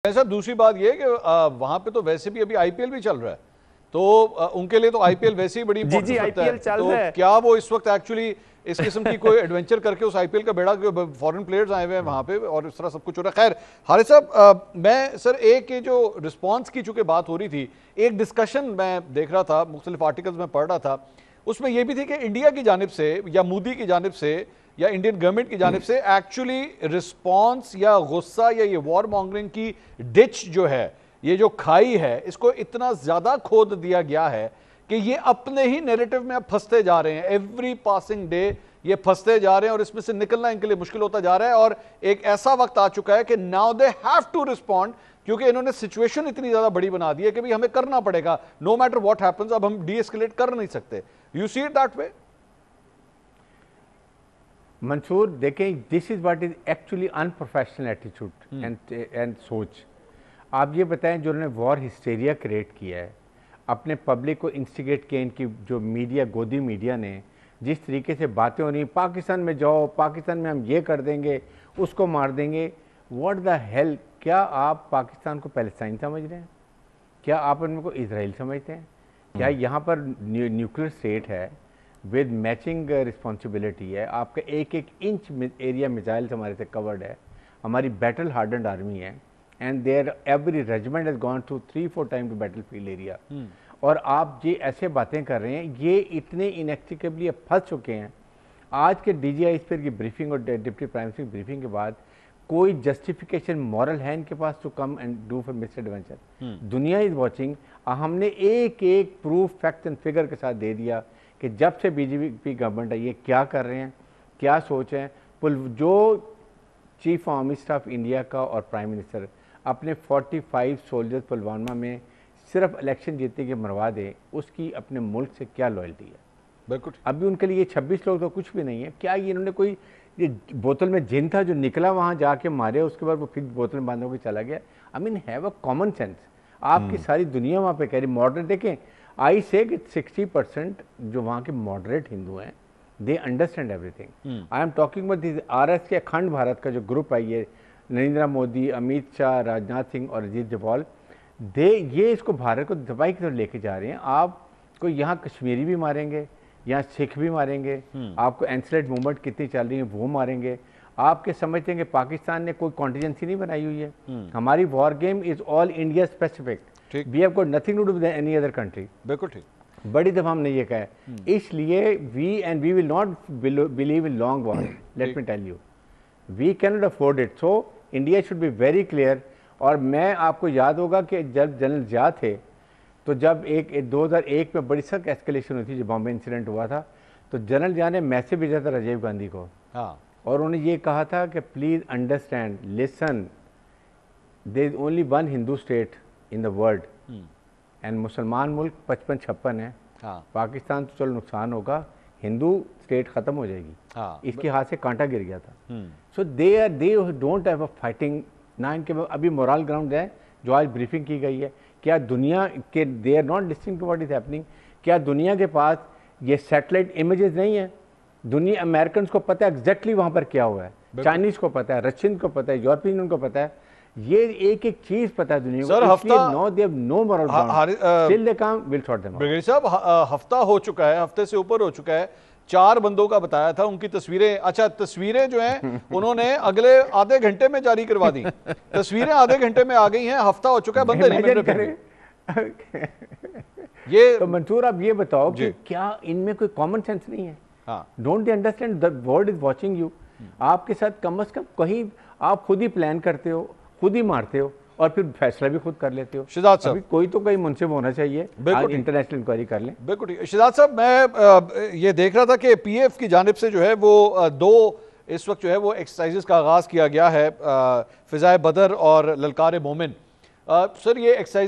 ایسا دوسری بات یہ ہے کہ وہاں پہ تو ویسے بھی ابھی آئی پی ایل بھی چل رہا ہے، تو ان کے لیے تو آئی پی ایل ویسے ہی بڑی امپورٹنٹ ہے، تو کیا وہ اس وقت ایکچولی اس قسم کی کوئی ایڈونچر کر کے اس آئی پی ایل کا بیڑا، فورن پلیئرز آئے ہوئے ہیں وہاں پہ اور اس طرح سب کچھ ہو رہا ہے۔ خیر حارث صاحب، میں سر ایک جو رسپانس کی چونکہ بات ہو رہی تھی، ایک ڈسکشن میں دیکھ رہا تھا، مختلف آرٹیکلز میں پڑھ رہا تھا، اس میں یہ بھی تھی کہ انڈیا کی جانب سے یا مودی کی جانب سے یا انڈین گورنمنٹ کی جانب سے ایکچولی رسپانس یا غصہ یا یہ وار مانگرنگ کی ڈچ جو ہے، یہ جو کھائی ہے، اس کو اتنا زیادہ کھود دیا گیا ہے کہ یہ اپنے ہی نیریٹو میں اب پھنستے جا رہے ہیں، ایوری پاسنگ ڈے یہ پھنستے جا رہے ہیں اور اس میں سے نکلنا ان کے لیے مشکل ہوتا جا رہا ہے، اور ایک ایسا وقت آ چکا ہے کہ now they have to respond, کیونکہ انہوں نے سچویشن اتنی زیادہ بڑی بنا دی ہے کہ ہمیں کرنا پڑے گا، نو میٹر واٹ ہیپنز، اب ہم ڈی ایسکیلیٹ کر نہیں سکتے۔ You see it that way? Mansoor دیکھیں، this is what is actually in professional ایٹیچیوڈ اینڈ سوچ۔ آپ یہ بتائیں، جو انہوں نے وار ہسٹیریا کریٹ کیا ہے، اپنے پبلک کو انسٹیگیٹ کیا، ان کی جو میڈیا، گودی میڈیا نے جس طریقے سے باتیں ہو رہی ہیں، پاکستان میں جاؤ، پاکستان میں ہم یہ کر دیں گے، اس کو مار دیں گے، واٹ دا ہیل؟ کیا آپ پاکستان کو پیلسٹائن سمجھ رہے ہیں؟ کیا آپ ان کو اسرائیل سمجھتے ہیں؟ کیا یہاں پر نیوکلیر اسٹیٹ ہے ود میچنگ رسپانسبلٹی ہے؟ آپ کا ایک ایک انچ ایریا میزائلز ہمارے سے کورڈ ہے، ہماری بیٹل ہارڈنڈ آرمی ہے، and their every regiment has gone through 3-4 time to battle field area, اور آپ یہ ایسے باتیں کر رہے ہیں، یہ اتنے انیکسیکیبلی پھنس چکے ہیں۔ آج کے ڈی جی آئی اسپیر کی بریفنگ اور ڈپٹی پرائم منسٹر کی بریفنگ کے بعد کوئی جسٹیفیکیشن مورل ہے ان کے پاس to come and do for mister adventure? دنیا از واچنگ۔ ہم نے ایک ایک پروف، فیکٹ اینڈ فگر کے ساتھ دے دیا کہ جب سے بی جے پی گورنمنٹ ہے یہ کیا کر رہے ہیں، کیا سوچ ہے۔ جو chief of army staff India کا اور پرائم منسٹر اپنے 45 سولجرز پلوامہ میں صرف الیکشن جیتے کے مروا دے، اس کی اپنے ملک سے کیا لائلٹی ہے؟ بالکل۔ ابھی ان کے لیے 26 لوگ تو کچھ بھی نہیں ہے۔ کیا یہ انہوں نے کوئی، یہ بوتل میں جن تھا جو نکلا وہاں جا کے مارے، اس کے بعد وہ پھر بوتل میں باندھ ہو کے چلا گیا؟ آئی مین ہیو اے کامن سینس۔ آپ کی ساری دنیا وہاں پہ کہہ رہی ماڈریٹ، دیکھیں آئی سے کہ 60% جو وہاں کے ماڈریٹ ہندو ہیں، they understand every thing. I am talking about this R S کے اکھنڈ بھارت کا جو گروپ ہے، یہ نریندر مودی، امیت شاہ، راجناتھ سنگھ اور اجیت ڈوبھال، یہ اس کو بھارت کو دبائی کی طرف لے کے جا رہے ہیں۔ آپ کو یہاں کشمیری بھی ماریں گے، یہاں سکھ بھی ماریں گے، آپ کو اینسلیٹ موومنٹ کتنی چل رہی ہے وہ ماریں گے۔ آپ کے سمجھتے ہیں کہ پاکستان نے کوئی کانٹیجنسی نہیں بنائی ہوئی ہے؟ ہماری war game is all India specific, we have got nothing to do with any other country. بالکل ٹھیک، بڑی دفعہ ہم نے یہ کہا ہے۔ اس لیے we will not believe in long war, let me tell you, we can not afford it. So India should be very clear. اور میں آپ کو یاد ہوگا کہ جب جنرل ضیاء تھے، تو جب 2001 میں بڑی سخت ایسکیلیشن ہوئی تھی، جب بامبے انسیڈنٹ ہوا تھا، تو جنرل ضیاء نے میسیج بھیجا تھا راجیو گاندھی کو، اور انہوں نے یہ کہا تھا کہ please understand, listen, there is only one Hindu state in the world, and مسلمان ملک 55-56 ہیں۔ پاکستان تو چلو نقصان ہوگا، ہندو اسٹیٹ ختم ہو جائے گی۔ اس کے ہاتھ سے کانٹا گر گیا تھا۔ So they don't have a fighting, نہ ان کے ابھی مورال گراؤنڈ ہے۔ جو آج بریفنگ کی گئی ہے، کیا دنیا کے they are not listening to what is happening? کیا دنیا کے پاس یہ سیٹلائٹ امیجز نہیں ہیں؟ دنیا امریکنز کو پتہ ہے ایگزیکٹلی وہاں پر کیا ہوا ہے، چائنیز کو پتہ ہے، رشین کو پتہ ہے، یورپین یونین کو پتہ ہے، یہ ایک ایک چیز پتہ ہے دنیا کو۔ اس لیے they have no moral ground. Till they come, we'll sort them out. Brigadier صاحب، ہفتہ ہو چکا ہے، ہفتے سے اوپر ہو چکا ہے، 4 بندوں کا بتایا تھا، ان کی تصویریں، اچھا تصویریں جو ہیں انہوں نے اگلے آدھے گھنٹے میں جاری کروا دی، تصویریں آدھے گھنٹے میں آ گئی ہیں، ہفتہ ہو چکا ہے، بندے نہیں مل رہے۔ یہ تو منصور آپ یہ بتاؤ کہ کیا ان میں کوئی کامن سینس نہیں ہے؟ Don't they understand? the world is watching you. آپ کے ساتھ کم از کم کہیں آپ خود ہی پلان کرتے ہو، خود ہی مارتے ہو، اور پھر فیصلہ بھی خود کر لیتے ہو۔ شہزاد صاحب، کوئی تو کوئی منصب ہونا چاہیے، انٹرنیشنل انکوائری کر لیں۔ بالکل ٹھیک۔ شہزاد صاحب، میں یہ دیکھ رہا تھا کہ پی ایف کی جانب سے جو ہے وہ 2 اس وقت جو ہے وہ ایکسرسائزز کا آغاز کیا گیا ہے، فضائے بدر اور للکار مومن۔ سر یہ ایکسرسائز